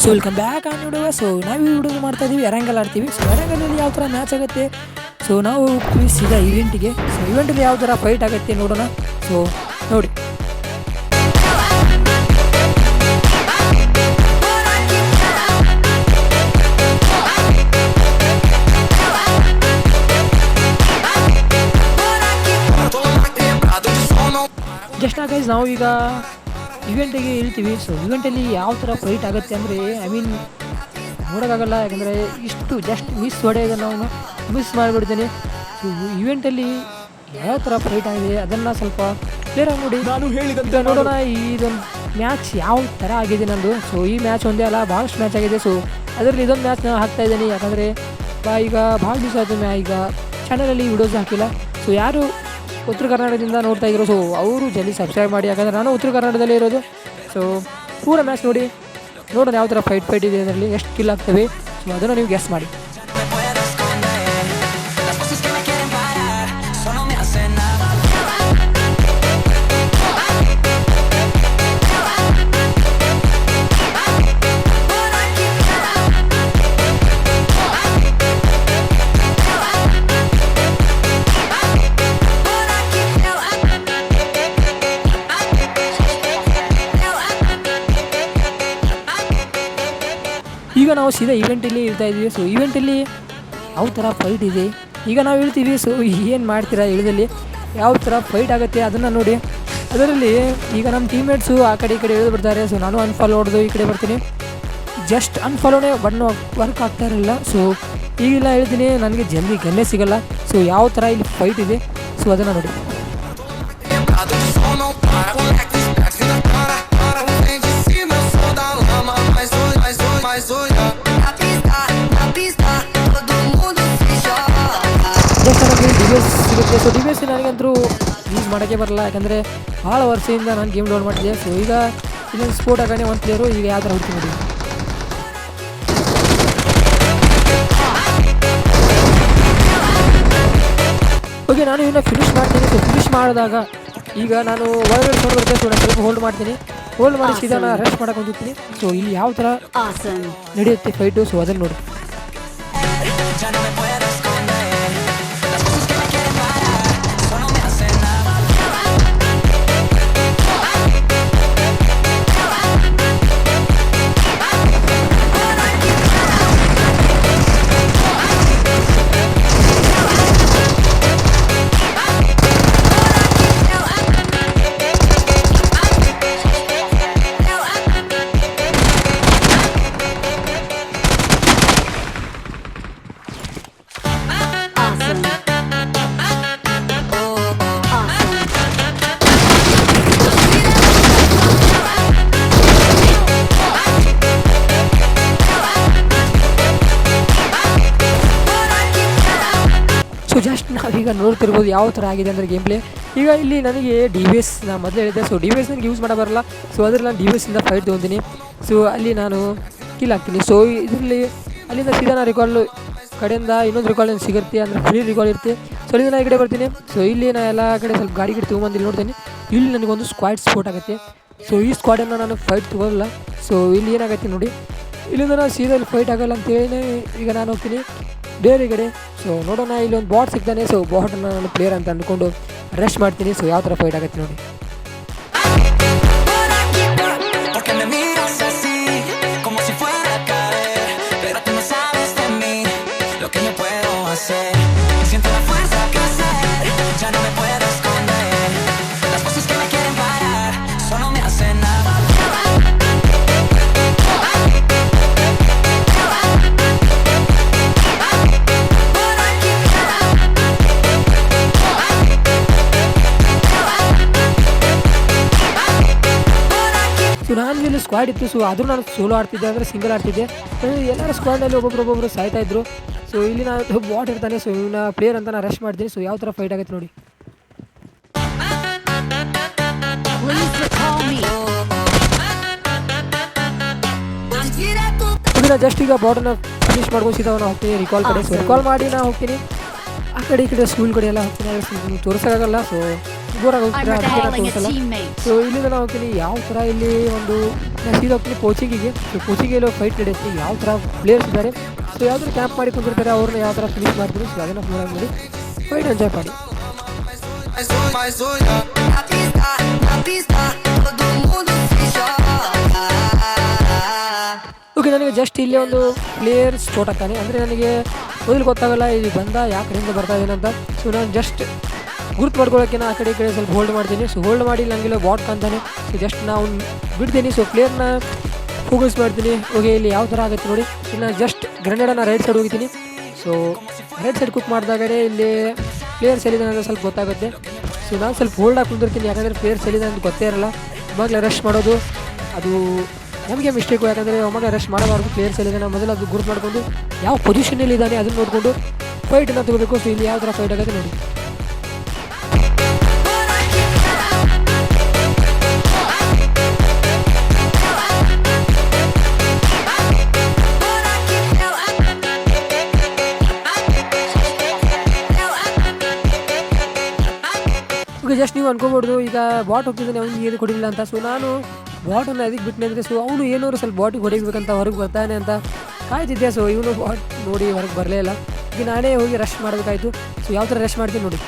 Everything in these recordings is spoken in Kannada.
So welcome back on video. So ನಾವು ಈ ವಿಡಿಯೋ ಮಾಡ್ತಾ ಇದೀವಿ, ಎರಂಗಲ್ ಆಡ್ತೀವಿ. ಸೊ ಎರಂಗಲಲ್ಲಿ ಯಾವ ಥರ ಮ್ಯಾಚ್ ಆಗುತ್ತೆ, ಸೊ ನಾವು ಸೀದಾ ಇವೆಂಟಿಗೆ. ಸೊ ಇವೆಂಟಲ್ಲಿ ಯಾವ ಥರ ಫೈಟ್ ಆಗುತ್ತೆ ನೋಡೋಣ. ಸೊ ನೋಡಿ, ಜಸ್ಟ್ ಗೈಸ್ ನಾವು ಈಗ ಇವೆಂಟಿಗೆ ಇಳ್ತೀವಿ. ಸೊ ಇವೆಂಟಲ್ಲಿ ಯಾವ ಥರ ಫೈಟ್ ಆಗುತ್ತೆ ಅಂದರೆ ನೋಡೋಕ್ಕಾಗಲ್ಲ, ಯಾಕಂದರೆ ಇಷ್ಟು ಜಸ್ಟ್ ಮಿಸ್ ಹೊಡೆಯೋದು ನಾವು ಮಿಸ್ ಮಾಡಿಬಿಡ್ತೀನಿ. ಸೊ ಇವೆಂಟಲ್ಲಿ ಯಾವ ಥರ ಫೈಟ್ ಆಗಿದೆ ಅದನ್ನು ಸ್ವಲ್ಪ ಕ್ಲಿಯರಾಗಿ ನೋಡಿ. ನಾನು ಹೇಳಿದಂತೆ ನೋಡೋಣ ಇದೊಂದು ಮ್ಯಾಚ್ ಯಾವ ಥರ ಆಗಿದೆ ನಂದು. ಸೊ ಈ ಮ್ಯಾಚ್ ಒಂದೇ ಅಲ್ಲ, ಭಾಳಷ್ಟು ಮ್ಯಾಚ್ ಆಗಿದೆ. ಸೊ ಅದರಲ್ಲಿ ಇದೊಂದು ಮ್ಯಾಚ್ ನಾನು ಹಾಕ್ತಾಯಿದ್ದೀನಿ, ಯಾಕಂದರೆ ಈಗ ಭಾಳ ದಿವಸ ಆಯಿತು ಈಗ ಚಾನಲಲ್ಲಿ ವಿಡಿಯೋಸ್ ಹಾಕಿಲ್ಲ. ಸೊ ಯಾರು ಉತ್ತರ ಕರ್ನಾಟಕದಿಂದ ನೋಡ್ತಾ ಇದ್ರು, ಸೊ ಅವರು ಜಲ್ದಿ ಸಬ್ಸ್ಕ್ರೈಬ್ ಮಾಡಿ, ಯಾಕಂದರೆ ನಾನು ಉತ್ತರ ಕರ್ನಾಟಕದಲ್ಲೇ ಇರೋದು. ಸೊ ಪೂರ ಮ್ಯಾಚ್ ನೋಡಿ, ನೋಡೋಣ ಯಾವ ಥರ ಫೈಟ್ ಇದೆ, ಅದರಲ್ಲಿ ಎಷ್ಟು ಕಿಲ್ ಆಗ್ತವೆ. ಸೊ ಅದನ್ನು ನೀವು ಗೆಸ್ ಮಾಡಿ. ಈಗ ನಾವು ಸೀದಾ ಇವೆಂಟಲ್ಲಿ ಇಳ್ತಾ ಇದ್ದೀವಿ. ಸೊ ಇವೆಂಟಲ್ಲಿ ಯಾವ ಥರ ಫೈಟ್ ಇದೆ ಈಗ ನಾವು ಹೇಳ್ತೀವಿ. ಸೊ ಏನು ಮಾಡ್ತೀರಾ ಇಳಿದಲ್ಲಿ ಯಾವ ಥರ ಫೈಟ್ ಆಗುತ್ತೆ ಅದನ್ನು ನೋಡಿ. ಅದರಲ್ಲಿ ಈಗ ನಮ್ಮ ಟೀಮ್ಮೇಟ್ಸು ಆ ಕಡೆ ಈ ಕಡೆ ಇಳಿದು ಬಿಡ್ತಾರೆ. ಸೊ ನಾನು ಅನ್ಫಾಲೋ ಹೊಡೆದು ಈ ಕಡೆ ಬರ್ತೀನಿ. ಜಸ್ಟ್ ಅನ್ಫಾಲೋನೇ ಬಣ್ಣು ವರ್ಕ್ ಆಗ್ತಾ ಇರಲಿಲ್ಲ. ಸೊ ಈಗೆಲ್ಲ ಹೇಳ್ತೀನಿ, ನನಗೆ ಜಲ್ದಿ ಗನ್ನೇ ಸಿಗೋಲ್ಲ. ಸೊ ಯಾವ ಥರ ಇಲ್ಲಿ ಫೈಟ್ ಇದೆ, ಸೊ ಅದನ್ನು ನೋಡಿ. ಜಸ್ಟ್ ನನಗೆ ಡಿವೈಸ್ ಸಿಗುತ್ತೆ. ಸೊ ಡಿವೈಸ್ ನನಗಂತೂ ಯೂಸ್ ಮಾಡೋಕ್ಕೆ ಬರಲ್ಲ, ಯಾಕಂದರೆ ಭಾಳ ವರ್ಷದಿಂದ ನಾನು ಗೇಮ್ ಡೌನ್ ಮಾಡ್ತಿದ್ದೆ. ಸೊ ಈಗ ಇದೊಂದು ಸ್ಪೋರ್ಟ್ ಆಗೋಣ ಒಂದು ಪ್ಲೇಯರು. ಈಗ ಯಾವ ಥರ ಹುಡ್ತೀನಿ ನೋಡಿ. ಓಕೆ, ನಾನು ಇದನ್ನು ಫಿನಿಷ್ ಮಾಡ್ತೀನಿ. ಸೊ ಫಿನಿಷ್ ಮಾಡಿದಾಗ ಈಗ ನಾನು ಒಳಗಡೆ ಸೌಂಡ್ ಬರುತ್ತೆ. ಸೊ ನಾನು ಸ್ವಲ್ಪ ಹೋಲ್ಡ್ ಮಾಡ್ತೀನಿ. ಹೋಲ್ಡ್ ಮಾಡಿ ಸೀದಾ ನಾನು ರೆಸ್ಟ್ ಮಾಡೋಕೆ ಹೊಂದಿರ್ತೀನಿ. ಸೊ ಇಲ್ಲಿ ಯಾವ ಥರ ನಡೆಯುತ್ತೆ ಫೈಟು, ಸೊ ಅದನ್ನು ನೋಡಿ. ಸೊ ಜಸ್ಟ್ ನಾವೀಗ ನೋಡ್ತಿರ್ಬೋದು ಯಾವ ಥರ ಆಗಿದೆ ಅಂದರೆ ಗೇಮ್ ಪ್ಲೇ. ಈಗ ಇಲ್ಲಿ ನನಗೆ ಡಿ ವಿ ಎಸ್ ನಾನು ಮೊದಲು ಹೇಳಿದ್ದೆ. ಸೊ ಡಿ ವಿ ಎಸ್ ನನಗೆ ಯೂಸ್ ಮಾಡೋ ಬರಲ್ಲ. ಸೊ ಅದ್ರಲ್ಲಿ ನಾನು ಡಿ ವಿ ಎಸ್ಸಿಂದ ಫೈಟ್ ತೊಗೊತೀನಿ. ಸೊ ಅಲ್ಲಿ ನಾನು ಕಿಲ್ ಆಗ್ತೀನಿ. ಸೊ ಇದರಲ್ಲಿ ಅಲ್ಲಿಂದ ಸೀದಾ ನಾನು ರಿಕಾಲ್ ಕಡೆಯಿಂದ ಇನ್ನೊಂದು ರಿಕಾಲ್ ಸಿಗುತ್ತೆ, ಅಂದರೆ ಫ್ರೀ ರಿಕಾಲ್ ಇರುತ್ತೆ. ಸೊ ಅಲ್ಲಿಂದ ನಾನು ಈ ಕಡೆ ಬರ್ತೀನಿ. ಸೊ ಇಲ್ಲಿ ನಾನು ಎಲ್ಲ ಕಡೆ ಸ್ವಲ್ಪ ಗಾಡಿ ತೊಗೊಂಬಂದು ಇಲ್ಲಿ ನೋಡ್ತೀನಿ. ಇಲ್ಲಿ ನನಗೊಂದು ಸ್ಕ್ವಾಡ್ ಸ್ಪೋರ್ಟ್ ಆಗುತ್ತೆ. ಸೊ ಈ ಸ್ಕ್ವಾಡನ್ನು ನಾನು ಫೈಟ್ ತೊಗೊಳ್ಳಲ್ಲ. ಸೊ ಇಲ್ಲಿ ಏನಾಗುತ್ತೆ ನೋಡಿ, ಇಲ್ಲಿಂದ ನಾನು ಸೀದಾ ಇಲ್ಲಿ ಫೈಟ್ ಆಗೋಲ್ಲ ಅಂತೇಳಿ ಈಗ ನಾನು ಹೋಗ್ತೀನಿ ಬೇರೆ ಕಡೆ. ಸೊ ನೋಡೋಣ, ಇಲ್ಲಿ ಒಂದು ಬಾಟ್ ಸಿಗ್ತಾನೆ. ಸೊ ಬಾಟನ್ನು ನಾನು ಪ್ಲೇಯರ್ ಅಂತ ಅಂದ್ಕೊಂಡು ರೆಸ್ಟ್ ಮಾಡ್ತೀನಿ. ಸೊ ಯಾವ ಥರ ಫೈಟ್ ಆಗುತ್ತೆ ನೋಡಿ. ಸೊ ನಾನು ಇಲ್ಲಿ ಸ್ಕ್ವಾಡ್ ಇತ್ತು. ಸೊ ಆದರೂ ನಾನು ಸೋಲೋ ಆಡ್ತಿದ್ದೆ, ಅಂದರೆ ಸಿಂಗಲ್ ಆಡ್ತಿದ್ದೆ. ಎಲ್ಲರೂ ಸ್ಕ್ವಾಡ್ನಲ್ಲಿ ಒಬ್ಬೊಬ್ಬರು ಸಾಯ್ತಾಯಿದ್ರು. ಸೊ ಇಲ್ಲಿ ನಾನು ಬಾಟ್ ಇರ್ತಾನೆ. ಸೊ ಇವನ್ನ ಪ್ಲೇಯರ್ ಅಂತ ನಾನು ರೆಸ್ಟ್ ಮಾಡ್ತೀನಿ. ಸೊ ಯಾವ ಥರ ಫೈಟ್ ಆಗುತ್ತೆ ನೋಡಿ. ಇದನ್ನ ಜಸ್ಟ್ ಈಗ ಬಾಟನ್ನು ಫಿನಿಷ್ ಮಾಡ್ಕೊಂಡು ಸೀದಾ ನಾನು ಹೋಗ್ತೀನಿ ರಿಕಾಲ್ ಕಡೆ. ಸೊ ರಿಕಾಲ್ ಮಾಡಿ ನಾನು ಹೋಗ್ತೀನಿ ಆ ಕಡೆ ಈ ಕಡೆ ಸ್ಕೂಲ್ ಕಡೆ ಎಲ್ಲ ಹೋಗ್ತೀನಿ. ತೋರಿಸೋಕ್ಕಾಗಲ್ಲ. ಸೊ ಬೋರ್ ಆಗೋಗ್ತಾರೆ, ಅದಕ್ಕೆ ನಾನು ತೋರಿಸಲ್ಲ. ಸೊ ಇಲ್ಲಿಂದ ನಾವು ಹೋಗ್ತೀನಿ ಯಾವ ಥರ ಇಲ್ಲಿ ಒಂದು ನಾನು ಸೀದಾ ಹೋಗ್ತೀನಿ ಕೋಚಿಂಗಿಗೆ. ಸೊ ಕೋಚಿಂಗಲ್ಲಿ ಫೈಟ್ ನಡೆಯುತ್ತೆ, ಯಾವ ಥರ ಪ್ಲೇಯರ್ಸ್ ಇದ್ದಾರೆ, ಸೊ ಯಾವ ಥರ ಕ್ಯಾಂಪ್ ಮಾಡಿ ಕುಂದಿರ್ತಾರೆ, ಅವ್ರನ್ನ ಯಾವ ಥರ ಫಿನಿಶ್ ಮಾಡ್ತೀನಿ. ಸೊ ಅದನ್ನು ಫೋನ್ ಮಾಡಿ ಫೈಟ್ ಎಂಜಾಯ್ ಮಾಡಿ. ಓಕೆ, ನನಗೆ ಜಸ್ಟ್ ಇಲ್ಲಿ ಒಂದು ಪ್ಲೇಯರ್ ಸ್ಪೋಟ್ ಆಗ್ತಾನೆ, ಅಂದರೆ ನನಗೆ ಮೊದಲು ಗೊತ್ತಾಗಲ್ಲ ಇಲ್ಲಿ ಬಂದ ಯಾವ ಕಡೆಯಿಂದ ಬರ್ತಾ ಇದ್ದೇನೆ ಅಂತ. ಸೊ ನಾನು ಜಸ್ಟ್ ಗುರುತು ಮಾಡ್ಕೊಳ್ಳೋಕೆ ಆ ಕಡೆ ಈ ಕಡೆ ಸ್ವಲ್ಪ ಹೋಲ್ಡ್ ಮಾಡ್ತೀನಿ. ಸೊ ಹೋಲ್ಡ್ ಮಾಡಿ ನನಗೆಲ್ಲ ಬಾಟ್ ಕಾಣ್ತಾನೆ. ಸೊ ಜಸ್ಟ್ ನಾವು ಬಿಡ್ತೀನಿ. ಸೊ ಪ್ಲೇಯರ್ನ ಫೋಕಸ್ ಮಾಡ್ತೀನಿ. ಓಕೆ, ಇಲ್ಲಿ ಯಾವ ಥರ ಆಗುತ್ತೆ ನೋಡಿ. ಇನ್ನು ಜಸ್ಟ್ ಗ್ರೆನೇಡನ್ನು ರೈಟ್ ಸೈಡ್ ಹೋಗ್ತೀನಿ. ಸೊ ರೈಟ್ ಸೈಡ್ ಕುಕ್ ಮಾಡಿದಾಗಲೇ ಇಲ್ಲಿ ಪ್ಲೇಯರ್ಸ್ ಎಲ್ಲಿದೆ ಅಂತ ಸ್ವಲ್ಪ ಗೊತ್ತಾಗುತ್ತೆ. ಸೊ ನಾನು ಸ್ವಲ್ಪ ಹೋಲ್ಡಾಗಿ ಕುಂದಿರ್ತೀನಿ, ಯಾಕಂದರೆ ಪ್ಲೇಯರ್ಸ್ ಎಲ್ಲಿದೆ ಅಂತ ಗೊತ್ತೇ ಇರಲ್ಲ. ಇವಾಗಲೇ ರಶ್ ಮಾಡೋದು ಅದು ನಮಗೆ ಮಿಸ್ಟೇಕು, ಯಾಕಂದರೆ ಅವಾಗ ರಶ್ ಮಾಡಬಾರ್ದು. ಪ್ಲೇಯರ್ಸ್ ಎಲ್ಲಿದೆ ನಾವು ಮೊದಲು ಅದು ಗುರುತು ಮಾಡ್ಕೊಂಡು ಯಾವ ಪೊಸಿಷನಲ್ಲಿ ಇದ್ದಾನೆ ಅದನ್ನು ನೋಡಿಕೊಂಡು ಫೈಟನ್ನು ತಗೋಬೇಕು. ಸೊ ಇಲ್ಲಿ ಯಾವ ಥರ ಫೈಟ್ ಆಗುತ್ತೆ ನೋಡಿ. ಜಸ್ಟ್ ನೀವು ಅನ್ಕೋಬೋದು ಈಗ ಬಾಟ್ ಹೋಗ್ತಿದ್ದಾನೆ ಅವ್ನಿಗೆ ಏನು ಕೊಡಿಲ್ಲ ಅಂತ. ಸೊ ನಾನು ಬಾಟನ್ನು ಅದಕ್ಕೆ ಬಿಟ್ಟನೆ ಅಂದರೆ ಸೊ ಅವನು ಏನಾದ್ರು ಸ್ವಲ್ಪ ಬಾಟಿಗೆ ಹೊಡಿಬೇಕಂತ ಹೊರಗೆ ಬರ್ತಾನೆ ಅಂತ ಕಾಯ್ತಿದ್ದೆ. ಸೊ ಇವನು ಬಾಟ್ ನೋಡಿ ಹೊರಗೆ ಬರಲೇ ಇಲ್ಲ. ಈಗ ನಾನೇ ಹೋಗಿ ರಶ್ ಮಾಡಬೇಕಾಯ್ತು. ಸೊ ಯಾವ ಥರ ರಶ್ ಮಾಡ್ತೀನಿ ನೋಡಿ.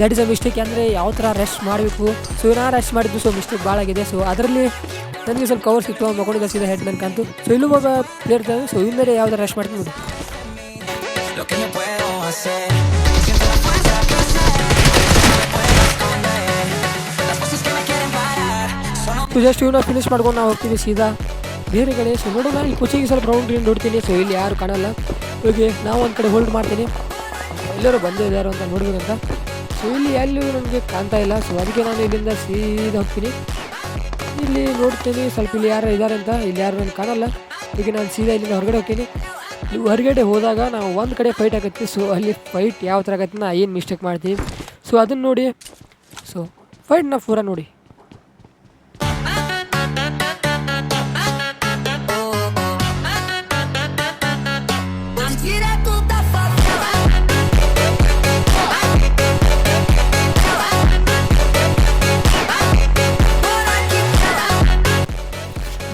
ದಟ್ ಇಸ್ ಅ ಮಿಸ್ಟೇಕ್, ಅಂದರೆ ಯಾವ ಥರ ರಶ್ ಮಾಡಬೇಕು. ಸೊ ನಾನು ರಶ್ ಮಾಡಿದ್ದು, ಸೊ ಮಿಸ್ಟೇಕ್ ಭಾಳ ಆಗಿದೆ. ಸೊ ಅದರಲ್ಲಿ ನನಗೆ ಸ್ವಲ್ಪ ಕವರ್ ಸಿಕ್ತು, ಮಕ್ಕೊಂಡಿದ್ದ ಸೀದಾ ಹೆಡ್ ನನ್ನ ಕಂತು. ಸೊ ಇಲ್ಲೂ ಒಬ್ಬ ಪ್ಲೇಯರ್ ಇದ್ದಾವೆ. ಸೊ ಇಂದರೆ ಯಾವ ಥರ ರಶ್ ಮಾಡ್ತೀನಿ ನೋಡಿ. ಸೊ ಜಸ್ಟ್ ಇವನ್ನ ಫಿನಿಶ್ ಮಾಡ್ಕೊಂಡು ನಾವು ಹೋಗ್ತೀವಿ ಸೀದಾ ಬೇರೆ ಕಡೆ. ಸೊ ನೋಡೋಣ, ಇಲ್ಲಿ ಕುಚಿಗೆ ಸ್ವಲ್ಪ ರೌಂಡ್ ನೋಡ್ತೀನಿ. ಸೊ ಇಲ್ಲಿ ಯಾರು ಕಾಣಲ್ಲ. ಓಕೆ, ನಾವು ಒಂದು ಕಡೆ ಹೋಲ್ಡ್ ಮಾಡ್ತೀನಿ, ಎಲ್ಲರೂ ಬಂದೇ ಇದ್ದಾರೆ ಅಂತ ನೋಡ್ಬೇಕಂತ. ಸೊ ಇಲ್ಲಿ ಎಲ್ಲೂ ನನಗೆ ಕಾಣ್ತಾ ಇಲ್ಲ. ಸೊ ಅದಕ್ಕೆ ನಾನು ಇಲ್ಲಿಂದ ಸೀದಾ ಹೋಗ್ತೀನಿ. ಇಲ್ಲಿ ನೋಡ್ತೀನಿ ಸ್ವಲ್ಪ ಇಲ್ಲಿ ಯಾರು ಇದ್ದಾರೆ ಅಂತ. ಇಲ್ಲಿ ಯಾರು ನನಗೆ ಕಾಣಲ್ಲ. ಈಗ ನಾನು ಸೀದಾ ಇಲ್ಲಿಂದ ಹೊರಗಡೆ ಹೋಗ್ತೀನಿ. ನೀವು ಹೊರಗಡೆ ಹೋದಾಗ ನಾವು ಒಂದು ಕಡೆ ಫೈಟ್ ಆಗುತ್ತೆ. ಸೊ ಅಲ್ಲಿ ಫೈಟ್ ಯಾವ ಥರ ಆಗುತ್ತೆ ನಾ ಏನು ಮಿಸ್ಟೇಕ್ ಮಾಡ್ತೀವಿ. ಸೊ ಅದನ್ನು ನೋಡಿ. ಸೊ ಫೈಟ್ನ ಪೂರ ನೋಡಿ.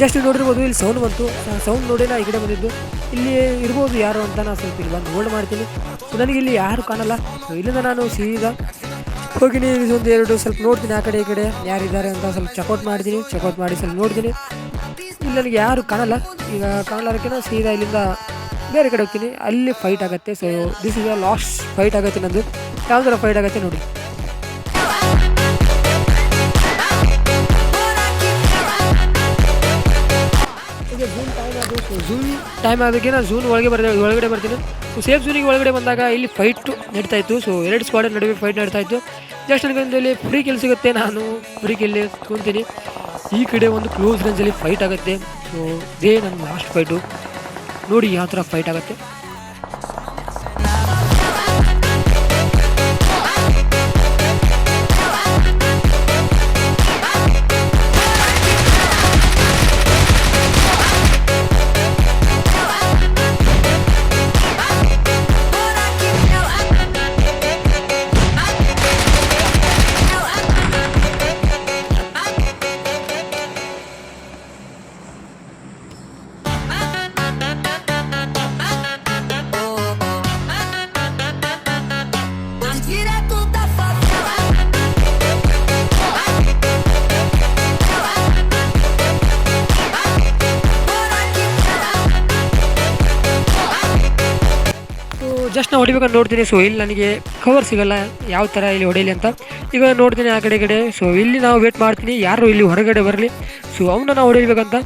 ಜಸ್ಟ್ ನೋಡಿರ್ಬೋದು, ಇಲ್ಲಿ ಸೌಂಡ್ ಬಂತು. ಸೌಂಡ್ ನೋಡಿ ನಾ ಈ ಕಡೆ ಬಂದಿದ್ದು. ಇಲ್ಲಿ ಇರ್ಬೋದು ಯಾರು ಅಂತ ನಾನು ಸ್ವಲ್ಪ ಇಲ್ಲಿ ಬಂದು ಹೋಲ್ಡ್ ಮಾಡ್ತೀನಿ. ಸೊ ನನಗೆ ಇಲ್ಲಿ ಯಾರು ಕಾಣಲ್ಲ. ಸೊ ಇಲ್ಲಿಂದ ನಾನು ಸೀದಾ ಹೋಗಿನಿ. ಒಂದು ಎರಡು ಸ್ವಲ್ಪ ನೋಡ್ತೀನಿ ಆ ಕಡೆ ಈ ಕಡೆ ಯಾರಿದ್ದಾರೆ ಅಂತ ಸ್ವಲ್ಪ ಚೆಕ್ಔಟ್ ಮಾಡ್ತೀನಿ. ಚೆಕ್ಔಟ್ ಮಾಡಿ ಸ್ವಲ್ಪ ನೋಡ್ತೀನಿ. ಇಲ್ಲಿ ನನಗೆ ಯಾರು ಕಾಣಲ್ಲ. ಈಗ ಕಾಣಲಾರಕ್ಕೆ ನಾನು ಸೀದಾ ಇಲ್ಲಿಂದ ಬೇರೆ ಕಡೆ ಹೋಗ್ತೀನಿ. ಅಲ್ಲಿ ಫೈಟ್ ಆಗುತ್ತೆ. So this is a last fight ಆಗುತ್ತೆ ನಂದು. ಯಾವ ಥರ ಫೈಟ್ ಆಗುತ್ತೆ ನೋಡಿ. ಝೂನ್ ಟೈಮ್ ಆಗೋಕ್ಕೆ ನಾನು ಝೂನ್ ಒಳಗಡೆ ಬರ್ತೀನಿ. ಸೊ ಸೇಫ್ ಝೂನಿಗೆ ಒಳಗಡೆ ಬಂದಾಗ ಇಲ್ಲಿ ಫೈಟು ನಡೀತಾಯಿತ್ತು. ಸೊ ಎರಡು ಸ್ಕ್ವಾಡ್ ನಡುವೆ ಫೈಟ್ ನಡೀತಾಯಿತ್ತು. ಜಸ್ಟ್ ನನಗೊಂದು ಇಲ್ಲಿ ಫ್ರೀ ಕಿಲ್ ಸಿಗುತ್ತೆ. ನಾನು ಫ್ರೀ ಕಿಲ್ಲಿ ಕೂತೀನಿ. ಈ ಕಡೆ ಒಂದು ಕ್ಲೋಸ್ ರೇಂಜಲ್ಲಿ ಫೈಟ್ ಆಗುತ್ತೆ. ಸೊ ಇದೇ ನನ್ನ ಲಾಸ್ಟ್ ಫೈಟು. ನೋಡಿ ಯಾವ ಥರ ಫೈಟ್ ಆಗುತ್ತೆ. ಜಸ್ಟ್ ನಾನು ಹೊಡಿಬೇಕಂತ ನೋಡ್ತೀನಿ. ಸೊ ಇಲ್ಲಿ ನನಗೆ ಕವರ್ ಸಿಗೋಲ್ಲ, ಯಾವ ಥರ ಇಲ್ಲಿ ಹೊಡೆಯಲಿ ಅಂತ. ಈಗ ನೋಡ್ತೀನಿ ಆ ಕಡೆ. ಸೊ ಇಲ್ಲಿ ನಾವು ವೇಟ್ ಮಾಡ್ತೀನಿ, ಯಾರು ಇಲ್ಲಿ ಹೊರಗಡೆ ಬರಲಿ. ಸೊ ಅವನ್ನ ನಾವು ಹೊಡಿಬೇಕಂತ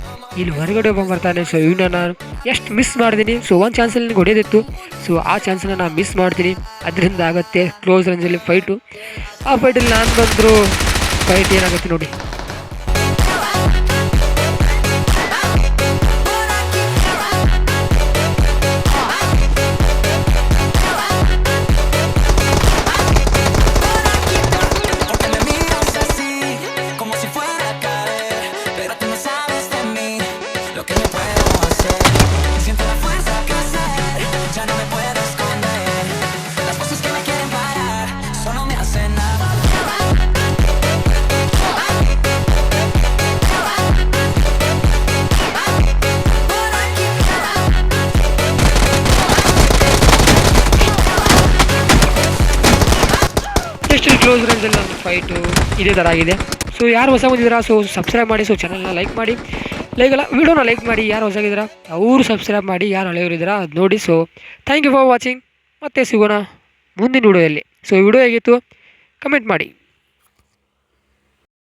ಇಲ್ಲಿ ಹೊರಗಡೆ ಬರ್ತಾನೆ. ಸೊ ಇವನ್ನ ನಾನು ಎಷ್ಟು ಮಿಸ್ ಮಾಡಿದ್ದೀನಿ. ಸೊ ಒಂದು ಚಾನ್ಸಲ್ಲಿ ನನಗೆ ಹೊಡೆಯೋದಿತ್ತು. ಸೊ ಆ ಚಾನ್ಸನ್ನು ನಾನು ಮಿಸ್ ಮಾಡ್ತೀನಿ. ಅದರಿಂದ ಆಗುತ್ತೆ ಕ್ಲೋಸ್ ರೇಂಜಲ್ಲಿ ಫೈಟು. ಆ ಫೈಟಲ್ಲಿ ನಾನು ಬಂದರೂ ಫೈಟ್ ಏನಾಗುತ್ತೆ ನೋಡಿ. ಎಷ್ಟು ಕ್ಲೋಸ್ ರೇಂಜಲ್ಲಿ ನನ್ನ ಫೈಟು ಇದೇ ಥರ ಆಗಿದೆ. ಸೊ ಯಾರು ಹೊಸ ಬಂದಿದ್ದೀರಾ ಸೊ ಸಬ್ಸ್ಕ್ರೈಬ್ ಮಾಡಿ. ಸೊ ಚಾನಲ್ನ ಲೈಕ್ ಮಾಡಿ, ವಿಡಿಯೋನ ಲೈಕ್ ಮಾಡಿ. ಯಾರು ಹೊಸಾಗಿದ್ದೀರಾ ಅವರು ಸಬ್ಸ್ಕ್ರೈಬ್ ಮಾಡಿ, ಯಾರು ಹಳೆಯವರಿದ್ದೀರಾ ಅದು ನೋಡಿ. So thank you for watching. ಮತ್ತೆ ಸಿಗೋಣ ಮುಂದಿನ ವಿಡಿಯೋದಲ್ಲಿ. ಸೊ ವಿಡಿಯೋ ಹೇಗಿತ್ತು ಕಮೆಂಟ್ ಮಾಡಿ.